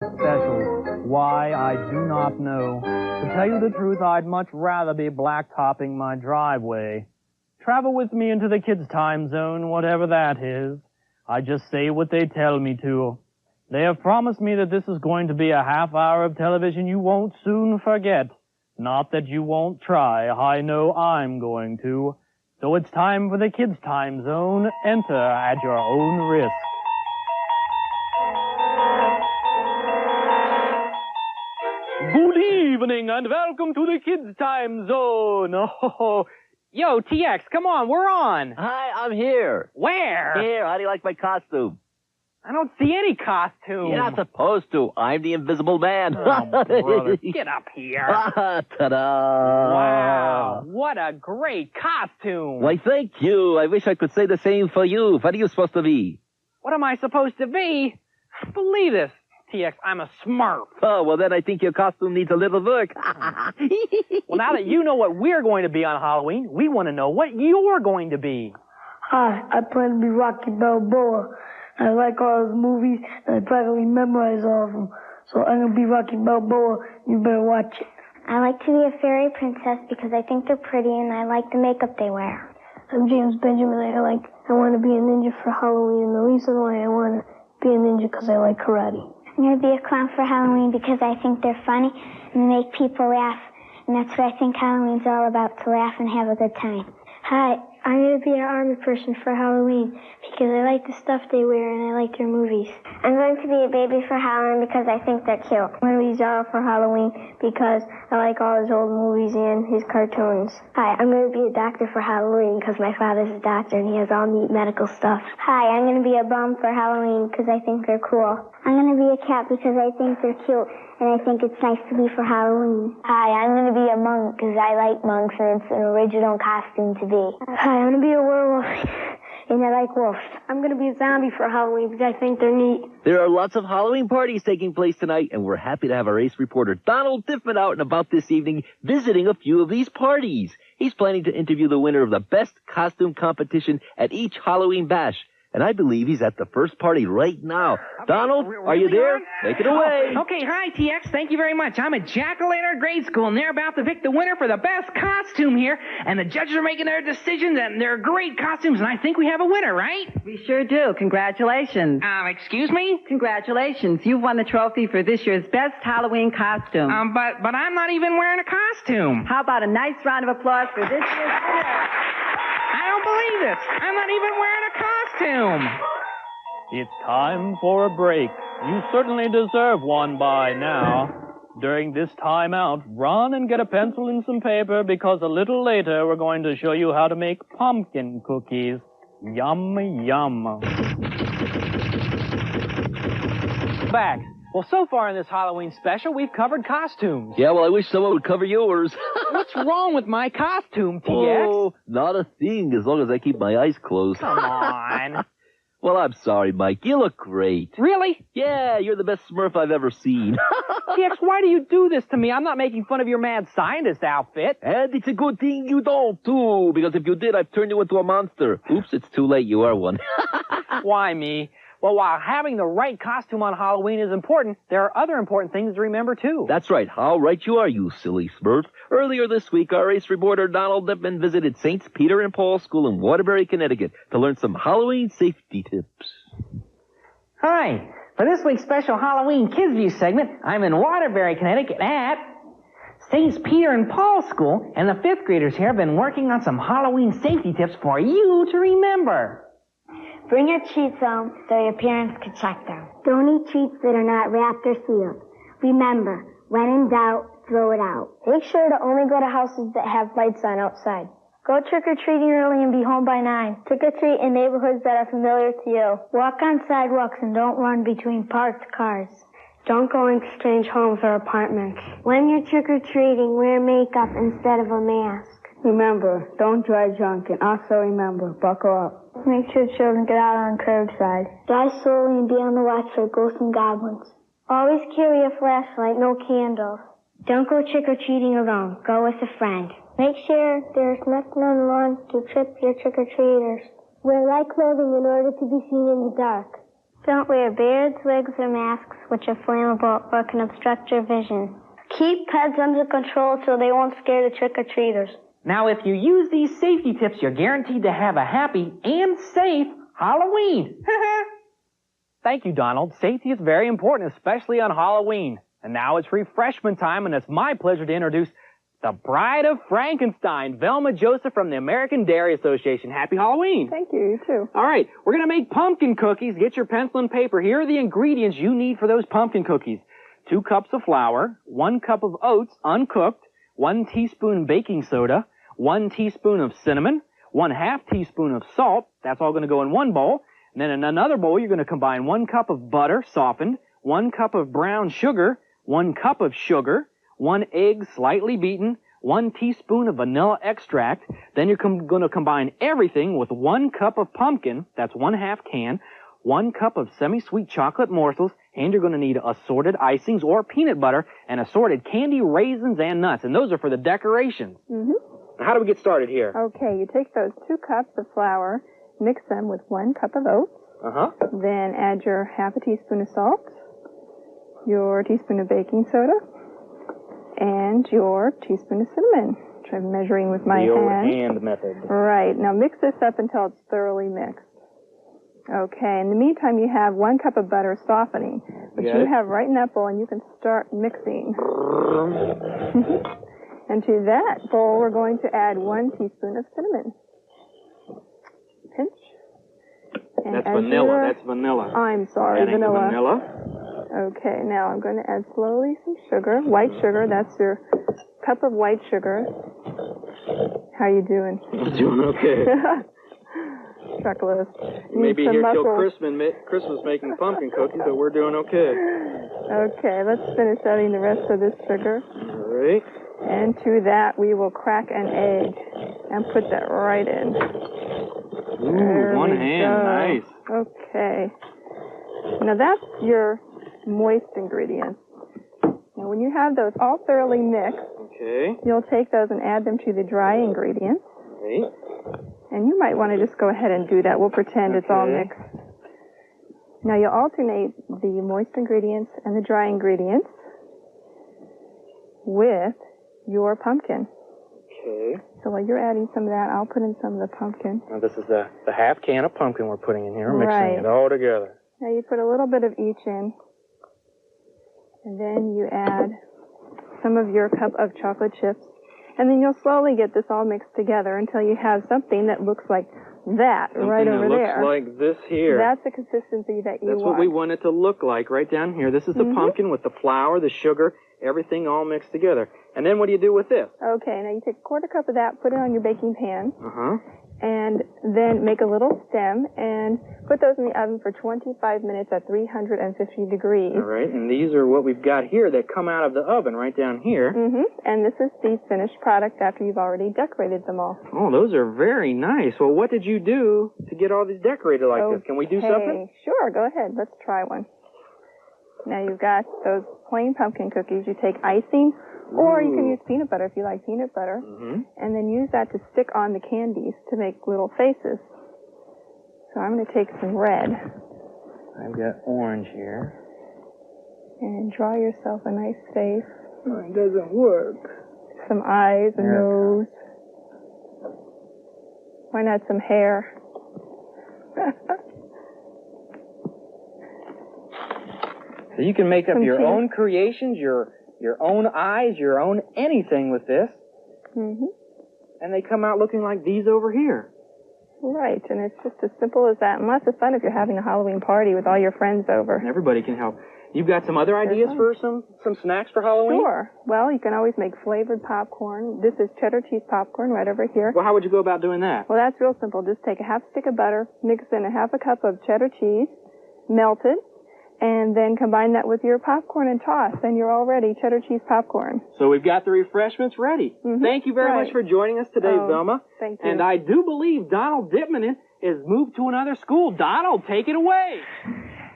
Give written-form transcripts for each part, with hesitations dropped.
Special. Why, I do not know. To tell you the truth, I'd much rather be blacktopping my driveway. Travel with me into the kids' time zone, whatever that is. I just say what they tell me to. They have promised me that this is going to be a half hour of television you won't soon forget. Not that you won't try. I know I'm going to. So it's time for the kids' time zone. Enter at your own risk. Good evening and welcome to the kids' time zone. Oh, yo, TX, come on, we're on. Hi, I'm here. Where? Here, how do you like my costume? I don't see any costume. You're not supposed to. I'm the Invisible Man. Oh, brother, get up here. Ta-da! Wow, what a great costume. Why, thank you. I wish I could say the same for you. What are you supposed to be? What am I supposed to be? Believe this, TX, I'm a Smurf. Oh, well, then I think your costume needs a little work. Well, now that you know what we're going to be on Halloween, we want to know what you're going to be. Hi, I plan to be Rocky Balboa. I like all those movies, and I practically memorize all of them. So I'm going to be Rocky Balboa. You better watch it. I like to be a fairy princess because I think they're pretty and I like the makeup they wear. I'm James Benjamin. I want to be a ninja for Halloween, and the reason why I want to be a ninja because I like karate. I'm going to be a clown for Halloween because I think they're funny and they make people laugh. And that's what I think Halloween's all about, to laugh and have a good time. Hi, I'm going to be an army person for Halloween because I like the stuff they wear and I like their movies. I'm going to be a baby for Halloween because I think they're cute. I'm going to be Zorro for Halloween because I like all his old movies and his cartoons. Hi, I'm going to be a doctor for Halloween because my father's a doctor and he has all neat medical stuff. Hi, I'm going to be a bum for Halloween because I think they're cool. I'm going to be a cat because I think they're cute and I think it's nice to be for Halloween. Hi, I'm going to be a monk because I like monks and it's an original costume to be. Hi, I'm going to be a werewolf and I like wolves. I'm going to be a zombie for Halloween because I think they're neat. There are lots of Halloween parties taking place tonight, and we're happy to have our ace reporter Donald Diffman out and about this evening visiting a few of these parties. He's planning to interview the winner of the best costume competition at each Halloween bash. And I believe he's at the first party right now. Okay, Donald, are you there? Take it away. Okay, hi, TX. Thank you very much. I'm at Jack-O-Lantern Grade School, and they're about to pick the winner for the best costume here. And the judges are making their decisions, and they're great costumes, and I think we have a winner, right? We sure do. Congratulations. Excuse me? Congratulations. You've won the trophy for this year's best Halloween costume. But I'm not even wearing a costume. How about a nice round of applause for this year's winner? I don't believe this. I'm not even wearing a costume. It's time for a break. You certainly deserve one by now. During this time out, run and get a pencil and some paper because a little later we're going to show you how to make pumpkin cookies. Yum, yum. Back. Well, so far in this Halloween special, we've covered costumes. Yeah, well, I wish someone would cover yours. What's wrong with my costume, TX? Oh, not a thing, as long as I keep my eyes closed. Come on. Well, I'm sorry, Mike. You look great. Really? Yeah, you're the best Smurf I've ever seen. TX, why do you do this to me? I'm not making fun of your mad scientist outfit. And it's a good thing you don't, too, because if you did, I'd turn you into a monster. Oops, it's too late. You are one. Why me? Well, while having the right costume on Halloween is important, there are other important things to remember, too. That's right. How right you are, you silly Smurf. Earlier this week, our ace reporter Donald Diffman visited Saints Peter and Paul School in Waterbury, Connecticut, to learn some Halloween safety tips. Hi. For this week's special Halloween Kids View segment, I'm in Waterbury, Connecticut at Saints Peter and Paul School, and the fifth graders here have been working on some Halloween safety tips for you to remember. Bring your treats home so your parents can check them. Don't eat treats that are not wrapped or sealed. Remember, when in doubt, throw it out. Make sure to only go to houses that have lights on outside. Go trick-or-treating early and be home by 9. Trick-or-treat in neighborhoods that are familiar to you. Walk on sidewalks and don't run between parked cars. Don't go into strange homes or apartments. When you're trick-or-treating, wear makeup instead of a mask. Remember, don't drive drunk, and also remember, buckle up. Make sure children get out on curbside. Drive slowly and be on the watch for ghosts and goblins. Always carry a flashlight, no candles. Don't go trick-or-treating alone. Go with a friend. Make sure there's nothing on the lawn to trip your trick-or-treaters. Wear light clothing in order to be seen in the dark. Don't wear beards, wigs, or masks which are flammable or can obstruct your vision. Keep pets under control so they won't scare the trick-or-treaters. Now, if you use these safety tips, you're guaranteed to have a happy and safe Halloween. Thank you, Donald. Safety is very important, especially on Halloween. And now it's refreshment time, and it's my pleasure to introduce the Bride of Frankenstein, Velma Joseph from the American Dairy Association. Happy Halloween. Thank you, you too. All right, we're going to make pumpkin cookies. Get your pencil and paper. Here are the ingredients you need for those pumpkin cookies. 2 cups of flour, 1 cup of oats, uncooked, 1 teaspoon baking soda, 1 teaspoon of cinnamon, 1/2 teaspoon of salt. That's all going to go in one bowl. And then in another bowl, you're going to combine 1 cup of butter, softened, 1 cup of brown sugar, 1 cup of sugar, 1 egg slightly beaten, 1 teaspoon of vanilla extract. Then you're going to combine everything with 1 cup of pumpkin, that's 1/2 can, 1 cup of semi-sweet chocolate morsels, and you're going to need assorted icings or peanut butter and assorted candy, raisins, and nuts. And those are for the decorations. Mm-hmm. How do we get started here? Okay, you take those 2 cups of flour, mix them with 1 cup of oats, then add your 1/2 teaspoon of salt, your teaspoon of baking soda, and your teaspoon of cinnamon, which I'm measuring with my hand. The old hand. hand method. Right, now mix this up until it's thoroughly mixed. Okay, in the meantime, you have 1 cup of butter softening, which you have right in that bowl, and you can start mixing. And to that bowl, we're going to add 1 teaspoon of cinnamon. Pinch. And that's vanilla. That's vanilla. I'm sorry, Adding vanilla. Okay, now I'm going to add slowly some sugar, white sugar. That's your cup of white sugar. How you doing? I'm doing okay. Chucklist. Maybe here till Christmas making pumpkin cookies, but we're doing okay. Okay, let's finish adding the rest of this sugar. All right. And to that, we will crack an egg and put that right in. Ooh, one hand, nice. Okay. Now that's your moist ingredients. Now when you have those all thoroughly mixed, you'll take those and add them to the dry ingredients. Right. And you might want to just go ahead and do that. We'll pretend it's all mixed. Now you'll alternate the moist ingredients and the dry ingredients with your pumpkin. Okay. So while you're adding some of that, I'll put in some of the pumpkin. Now this is the 1/2 can of pumpkin we're putting in here, mixing it all together. Now you put a little bit of each in. And then you add some of your cup of chocolate chips. And then you'll slowly get this all mixed together until you have something that looks like that right over there. Something that looks like this here. That's the consistency that you want. That's what we want it to look like right down here. This is the pumpkin with the flour, the sugar, everything all mixed together. And then what do you do with this? Okay, now you take 1/4 cup of that, put it on your baking pan. And then make a little stem and put those in the oven for 25 minutes at 350 degrees. All right, and these are what we've got here that come out of the oven right down here. And this is the finished product after you've already decorated them all. Oh, those are very nice. Well, what did you do to get all these decorated like this? Can we do something? Sure, go ahead. Let's try one. Now you've got those plain pumpkin cookies. You take icing, or you can use peanut butter if you like peanut butter, and then use that to stick on the candies to make little faces. So I'm going to take some red. I've got orange here. And draw yourself a nice face. Oh, it doesn't work. Some eyes, a nose. Why not some hair? So you can make up your own creations, your own eyes, your own anything with this. And they come out looking like these over here. Right, and it's just as simple as that. And lots of fun if you're having a Halloween party with all your friends over. Everybody can help. You've got some other ideas for some snacks for Halloween? Sure. Well, you can always make flavored popcorn. This is cheddar cheese popcorn right over here. Well, how would you go about doing that? Well, that's real simple. Just take a 1/2 stick of butter, mix in a 1/2 cup of cheddar cheese, melted, and then combine that with your popcorn and toss, and you're all ready, cheddar cheese popcorn. So we've got the refreshments ready. Thank you very much for joining us today, Velma. Thank you. And I do believe Donald Dittman is moved to another school. Donald, take it away.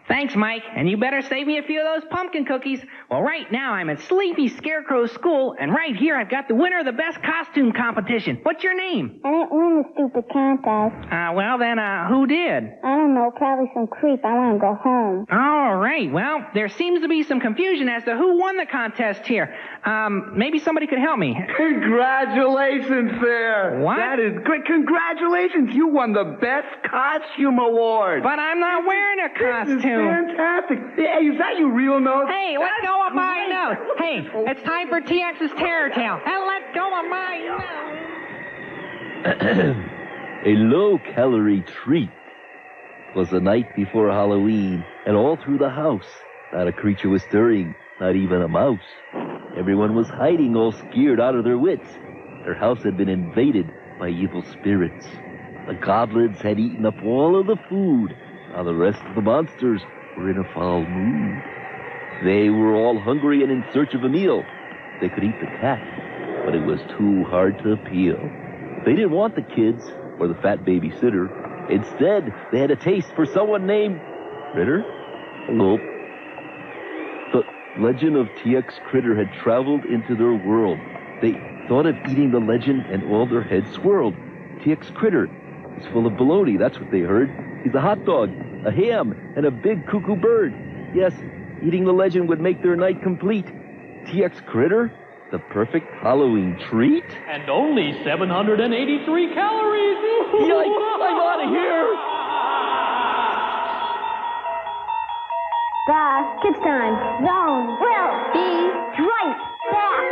Thanks, Mike. And you better save me a few of those pumpkin cookies. Well, right now I'm at Sleepy Scarecrow's school, and right here I've got the winner of the best costume competition. What's your name? I didn't win the stupid contest. Well then, who did? I don't know, probably some creep. I want to go home. All right. Well, there seems to be some confusion as to who won the contest here. Maybe somebody could help me. Congratulations, there. What? That is great. Congratulations. You won the Best Costume Award. But I'm not wearing a costume. This is fantastic. Hey, is that your real nose? Hey, let go of my nose. Hey, it's time for TX's Terror Tale. And let go of my nose. A low-calorie treat. It was the night before Halloween, and all through the house, not a creature was stirring, not even a mouse. Everyone was hiding, all scared out of their wits. Their house had been invaded by evil spirits. The goblins had eaten up all of the food, while the rest of the monsters were in a foul mood. They were all hungry and in search of a meal. They could eat the cat, but it was too hard to peel. They didn't want the kids or the fat babysitter. Instead, they had a taste for someone named Critter? Nope. The legend of TX Critter had traveled into their world. They thought of eating the legend, and all their heads swirled. TX Critter is full of baloney, that's what they heard. He's a hot dog, a ham, and a big cuckoo bird. Yes, eating the legend would make their night complete. TX Critter? The perfect Halloween treat? And only 783 calories. Yikes, I'm out of here. Kids time. Zone will be right back.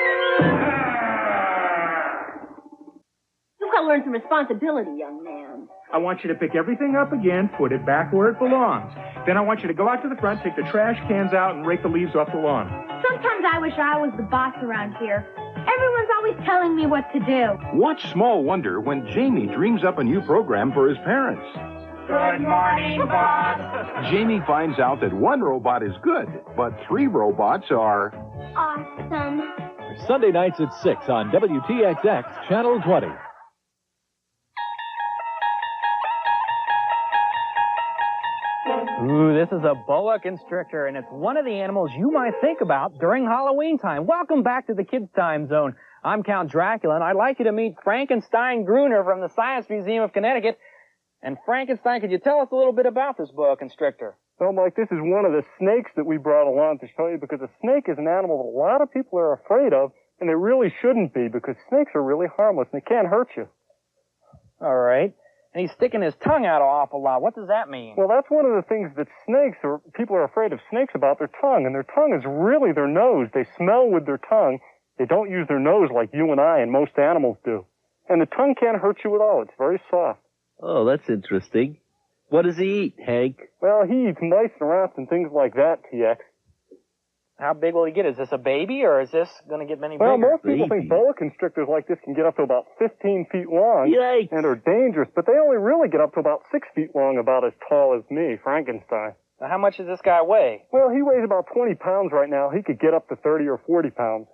You've got to learn some responsibility, young man. I want you to pick everything up again, put it back where it belongs. Then I want you to go out to the front, take the trash cans out, and rake the leaves off the lawn. Sometimes I wish I was the boss around here. Everyone's always telling me what to do. Watch Small Wonder when Jamie dreams up a new program for his parents. Good morning, Bob. Jamie finds out that one robot is good, but 3 robots are... Awesome. Sunday nights at 6 on WTXX, Channel 20. Ooh, this is a boa constrictor, and it's one of the animals you might think about during Halloween time. Welcome back to the Kids Time Zone. I'm Count Dracula, and I'd like you to meet Frankenstein Gruner from the Science Museum of Connecticut. And Frankenstein, could you tell us a little bit about this boa constrictor? Well, Mike, this is one of the snakes that we brought along to show you, because a snake is an animal that a lot of people are afraid of, and they really shouldn't be, because snakes are really harmless, and they can't hurt you. All right. And he's sticking his tongue out an awful lot. What does that mean? Well, that's one of the things that people are afraid of snakes about, their tongue. And their tongue is really their nose. They smell with their tongue. They don't use their nose like you and I and most animals do. And the tongue can't hurt you at all. It's very soft. Oh, that's interesting. What does he eat, Hank? Well, he eats mice and rats and things like that, TX. How big will he get? Is this a baby, or is this going to get many bigger? Well, most people think boa constrictors like this can get up to about 15 feet long. Yikes. And are dangerous, but they only really get up to about 6 feet long, about as tall as me, Frankenstein. Now, how much does this guy weigh? Well, he weighs about 20 pounds right now. He could get up to 30 or 40 pounds.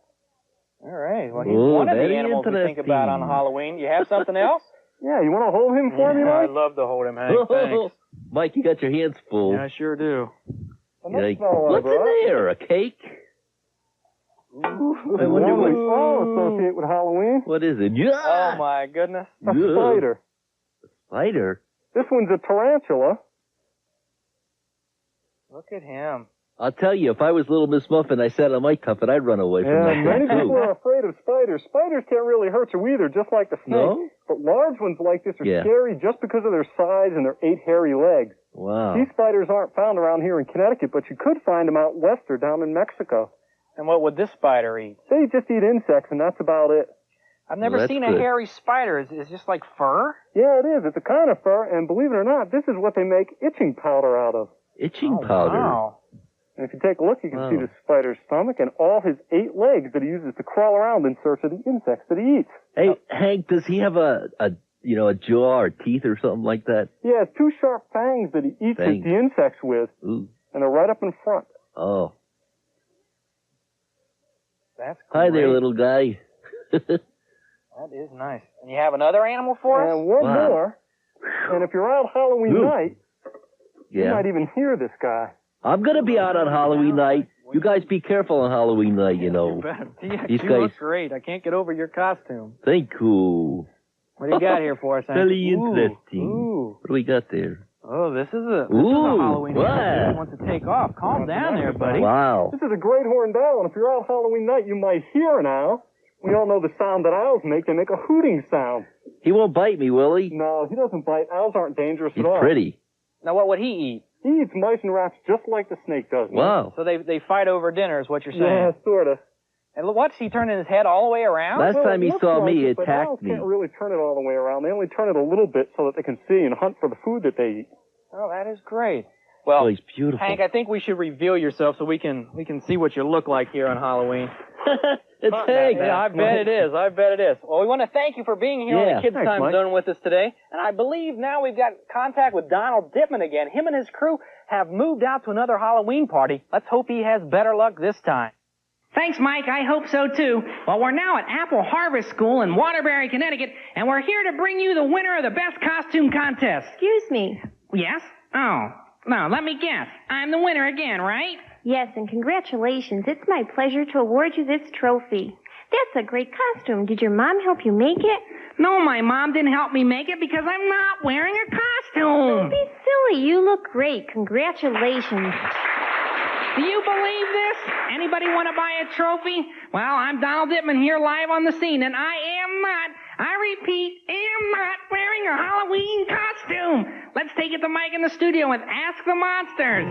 All right. Well, he's one of the animals we think about on Halloween. You have something else? Yeah, you want to hold him for me, Mike? I'd love to hold him, Hank. Thanks. Mike, you got your hands full. Yeah, I sure do. What's in there? A cake? I wonder what we all associate with Halloween. What is it? Yeah. Oh, my goodness. A spider. A spider? This one's a tarantula. Look at him. I'll tell you, if I was Little Miss Muffin, I sat on my tuffet, I'd run away from that thing, many too. people are afraid of spiders. Spiders can't really hurt you either, just like the snake. No? But large ones like this are scary just because of their size and their 8 hairy legs. Wow. These spiders aren't found around here in Connecticut, but you could find them out west or down in Mexico. And what would this spider eat? They just eat insects, and that's about it. I've never seen a hairy spider. Is it just like fur? Yeah, it is. It's a kind of fur, and believe it or not, this is what they make itching powder out of. Itching powder? Wow. And if you take a look, you can see the spider's stomach and all his 8 legs that he uses to crawl around in search of the insects that he eats. Hey, Hank, does he have a jaw or teeth or something like that? He has 2 sharp fangs that he eats the insects with. Ooh. And they're right up in front. Oh. That's great. Hi there, little guy. That is nice. And you have another animal for us? And one more. And if you're out Halloween night, you might even hear this guy. I'm gonna be out on Halloween night. You guys be careful on Halloween night, you know. These You guys look great. I can't get over your costume. Thank you. What do you got here for us, Hank? Very interesting. Ooh. What do we got there? Oh, this is a Ooh, Halloween what? that wants to take off. Calm down there, buddy. Wow. This is a great horned owl, and if you're out Halloween night, you might hear an owl. We all know the sound that owls make. They make a hooting sound. He won't bite me, will he? No, he doesn't bite. Owls aren't dangerous He's at all. pretty. Now, what would he eat? He eats mice and rats just like the snake does. Wow. So they fight over dinner is what you're saying? Yeah, sort of. And what's he turning his head all the way around? Last time he saw me, he but attacked owls me. can't really turn it all the way around. They only turn it a little bit so that they can see and hunt for the food that they eat. Oh, that is great. Well, Oh, he's beautiful. Hank, I think we should reveal yourself so we can see what you look like here on Halloween. It's Hank. Yeah, I bet it is. I bet it is. Well, we want to thank you for being here on the Kids Thanks, Time Mike. Zone with us today. And I believe now we've got contact with Donald Dittman again. Him and his crew have moved out to another Halloween party. Let's hope he has better luck this time. Thanks, Mike. I hope so, too. Well, we're now at Apple Harvest School in Waterbury, Connecticut, and we're here to bring you the winner of the Best Costume Contest. Excuse me. Yes? Oh, no, let me guess. I'm the winner again, right? Yes, and congratulations. It's my pleasure to award you this trophy. That's a great costume. Did your mom help you make it? No, my mom didn't help me make it because I'm not wearing a costume. Don't be silly. You look great. Congratulations. Do you believe this? Anybody want to buy a trophy? Well, I'm Donald Dittman here live on the scene, and I repeat, am not wearing a Halloween costume. Let's take it to Mike in the studio and ask the monsters.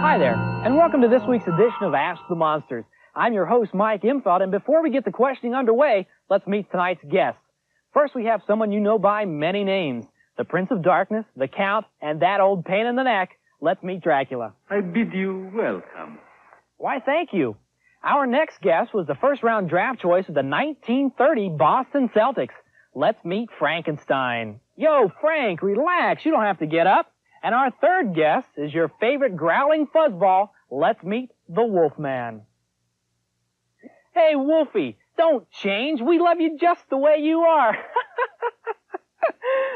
Hi there, and welcome to this week's edition of Ask the Monsters. I'm your host, Mike Imfeld, and before we get the questioning underway, let's meet tonight's guests. First, we have someone you know by many names. The Prince of Darkness, the Count, and that old pain in the neck. Let's meet Dracula. I bid you welcome. Why, thank you. Our next guest was the first-round draft choice of the 1930 Boston Celtics. Let's meet Frankenstein. Yo, Frank, relax. You don't have to get up. And our third guest is your favorite growling fuzzball. Let's meet the Wolfman. Hey, Wolfie, don't change. We love you just the way you are.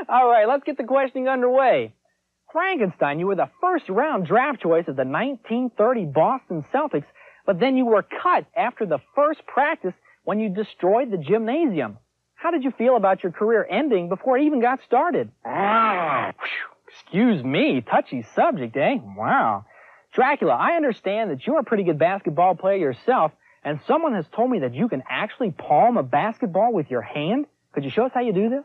All right, let's get the questioning underway. Frankenstein, you were the first-round draft choice of the 1930 Boston Celtics, but then you were cut after the first practice when you destroyed the gymnasium. How did you feel about your career ending before it even got started? Excuse me, touchy subject, eh? Wow. Dracula, I understand that you're a pretty good basketball player yourself, and someone has told me that you can actually palm a basketball with your hand. Could you show us how you do this?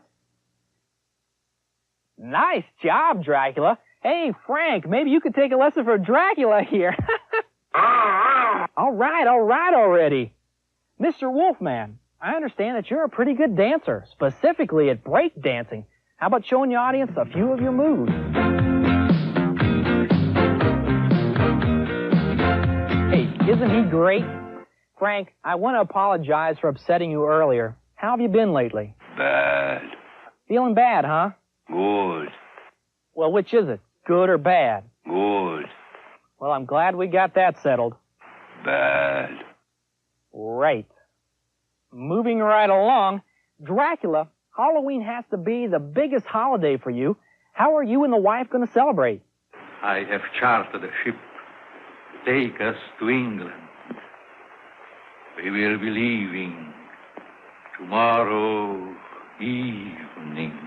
Nice job, Dracula. Hey, Frank, maybe you could take a lesson from Dracula here. All right already. Mr. Wolfman, I understand that you're a pretty good dancer, specifically at break dancing. How about showing the audience a few of your moves? Hey, isn't he great? Frank, I want to apologize for upsetting you earlier. How have you been lately? Bad. Feeling bad, huh? Good. Well, which is it? Good or bad? Good. Well, I'm glad we got that settled. Bad. Right. Moving right along, Dracula, Halloween has to be the biggest holiday for you. How are you and the wife going to celebrate? I have chartered a ship to take us to England. We will be leaving tomorrow evening.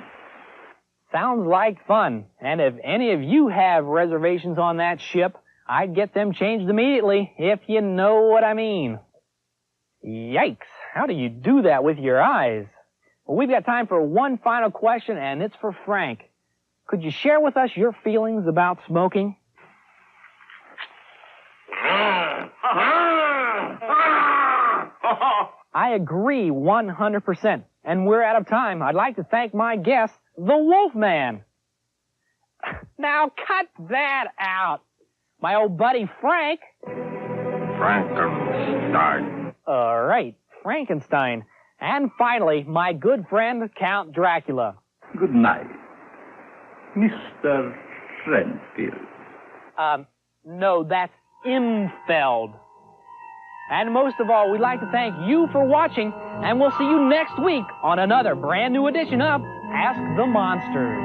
Sounds like fun. And if any of you have reservations on that ship, I'd get them changed immediately, if you know what I mean. Yikes. How do you do that with your eyes? Well, we've got time for one final question, and it's for Frank. Could you share with us your feelings about smoking? I agree 100%. And we're out of time. I'd like to thank my guest, the Wolfman. Now cut that out. My old buddy Frank. Frankenstein. All right, Frankenstein. And finally, my good friend, Count Dracula. Good night, Mr. Renfield. No, that's Imfeld. And most of all, we'd like to thank you for watching, and we'll see you next week on another brand new edition of Ask the Monsters.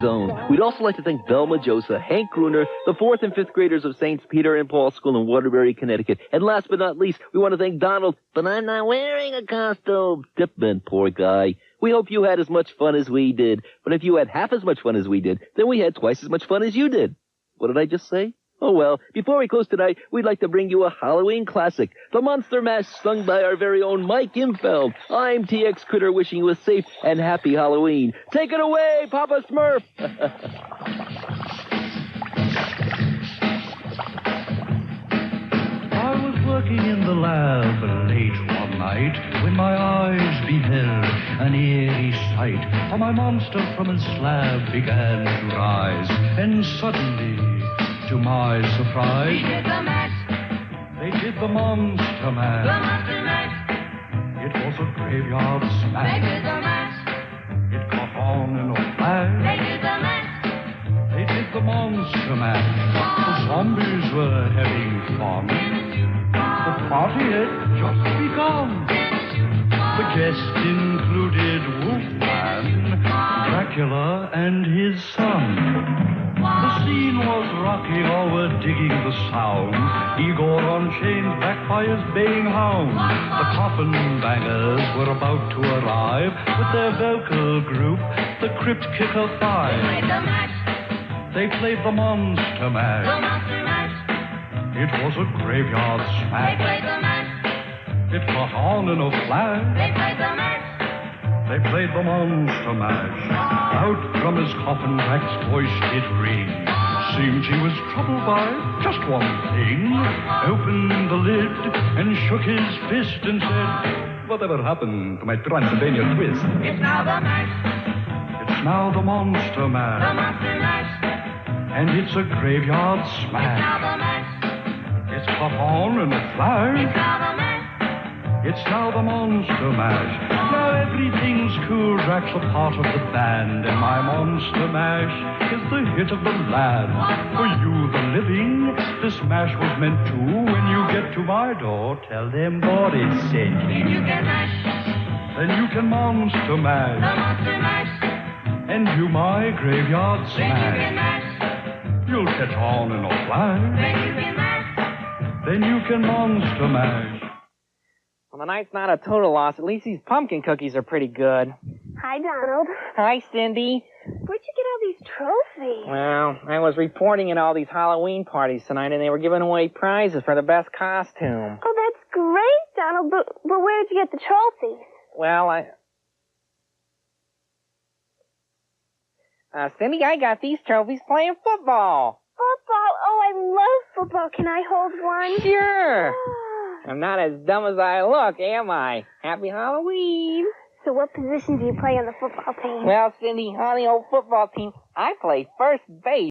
Zone. We'd also like to thank Velma Josa, Hank Gruner, the 4th and 5th graders of St. Peter and Paul School in Waterbury, Connecticut. And last but not least, we want to thank Donald, but I'm not wearing a costume. Dipman, poor guy. We hope you had as much fun as we did. But if you had half as much fun as we did, then we had twice as much fun as you did. What did I just say? Oh well, before we close tonight, we'd like to bring you a Halloween classic, the Monster Mash sung by our very own Mike Imfeld. I'm TX Critter wishing you a safe and happy Halloween. Take it away, Papa Smurf! I was working in the lab late one night when my eyes beheld an eerie sight. For my monster from his slab began to rise, and suddenly, to my surprise, He did the mash. They did the monster mash. The monster mash. It was a graveyard They smash. did the mash. It caught on in a flash. They did the mash. They did the monster mash. The zombies were having fun. The party had just begun. The guests included Wolfman, Dracula, and his son. The scene was rocky, all were digging the sound. Igor on chains, backed by his baying hound. The coffin bangers were about to arrive with their vocal group, the Crypt Kicker Five. They played the Monster Mash. The monster mash. It was a graveyard They smash. played the mash. It caught on in a flash. They played the mash. They played the Monster Mash. Out from his coffin, Drac's voice did ring. Seemed he was troubled by just one thing. Opened the lid and shook his fist and said, "Whatever happened to my Transylvania twist?" It's now the mash. It's now the Monster The Mash. monster mash. And it's a graveyard It's now smash. the mash. It's caught on in a flash. It's now the mash. It's now the Monster Mash. Now everything's cool. Drac's a part of the band, and my Monster Mash is the hit of the land. For you, the living, this mash was meant to. When you get to my door, tell them Boris sent Then me. you can mash. Then you can Monster The Mash monster mash. and do my graveyard Then you can smash. mash. You'll catch on in a flash. Then you can mash. Then you can Monster Mash. Well, the night's not a total loss. At least these pumpkin cookies are pretty good. Hi, Donald. Hi, Cindy. Where'd you get all these trophies? Well, I was reporting at all these Halloween parties tonight, and they were giving away prizes for the best costume. Oh, that's great, Donald. But where did you get the trophies? Well, Cindy, I got these trophies playing football. Football. Oh, I love football. Can I hold one? Sure. I'm not as dumb as I look, am I? Happy Halloween. So what position do you play on the football team? Well, Cindy, on the old football team, I play first base.